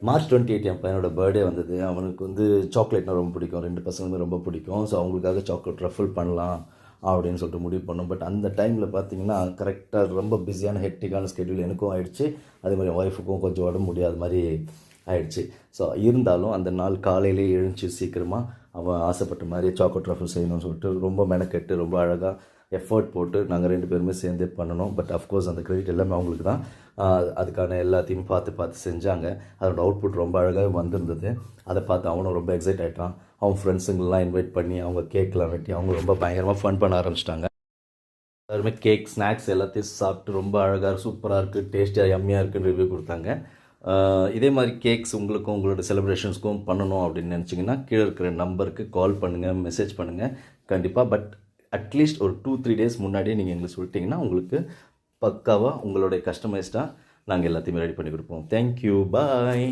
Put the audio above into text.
March 28 என் பையனோட birthday வந்தது. அவனுக்கு வந்து சாக்லேட்னா ரொம்ப பிடிக்கும். 2 பசங்களுமே ரொம்ப பிடிக்கும். ஸோ அவங்களுக்காக சாக்லேட் ரஃபில் பண்ணலாம் அப்படின்னு சொல்லிட்டு முடிவு பண்ணோம். பட் அந்த டைமில் பார்த்தீங்கன்னா கரெக்டாக ரொம்ப பிஸியான ஹெக்டிக்கான ஸ்கெட்யூல் எனக்கும் ஆயிடுச்சு. அதே மாதிரி என் ஒய்ஃபுக்கும் கொஞ்சம் உடம்பு முடியாத மாதிரி ஆயிடுச்சு. ஸோ இருந்தாலும் அந்த நாள் காலையிலேயே எழுந்துச்சி சீக்கிரமாக அவன் ஆசைப்பட்ட மாதிரி சாக்லேட் ரஃபில் செய்யணும்னு சொல்லிட்டு ரொம்ப மெனக்கெட்டு ரொம்ப அழகாக எஃபர்ட் போட்டு நாங்கள் 2 பேருமே சேர்ந்தே பண்ணணும். பட் அஃப்கோர்ஸ் அந்த கிரெடிட் எல்லாமே அவங்களுக்கு தான். அதுக்கான எல்லாத்தையும் பார்த்து செஞ்சாங்க. அதோட அவுட்புட் ரொம்ப அழகாக வந்திருந்தது. அதை பார்த்து அவனும் ரொம்ப எக்ஸைட் ஆகிட்டான். அவன் ஃப்ரெண்ட்ஸுங்களெலாம் இன்வைட் பண்ணி அவங்க கேக்லாம் வெட்டி அவங்க ரொம்ப பயங்கரமாக ஃபன் பண்ண ஆரம்பிச்சிட்டாங்க. எல்லாருமே கேக் ஸ்நாக்ஸ் எல்லாத்தையும் சாப்பிட்டு ரொம்ப அழகாக சூப்பராக இருக்குது, டேஸ்டியாக யம்மியாக இருக்குன்னு ரிவ்யூ கொடுத்தாங்க. இதே மாதிரி கேக்ஸ் உங்களுக்கும் உங்களோட செலிப்ரேஷன்ஸ்க்கும் பண்ணணும் அப்படின்னு நினச்சிங்கன்னா கீழே இருக்கிற நம்பருக்கு கால் பண்ணுங்கள், மெசேஜ் பண்ணுங்கள் கண்டிப்பாக. பட் அட்லீஸ்ட் ஒரு 2-3 டேஸ் முன்னாடியே நீங்கள் எங்களுக்கு சொல்லிட்டீங்கன்னா உங்களுக்கு பக்காவாக உங்களுடைய கஸ்டமைஸ்டாக நாங்கள் எல்லாத்தையுமே ரெடி பண்ணி கொடுப்போம். தேங்க்யூ, பாய்.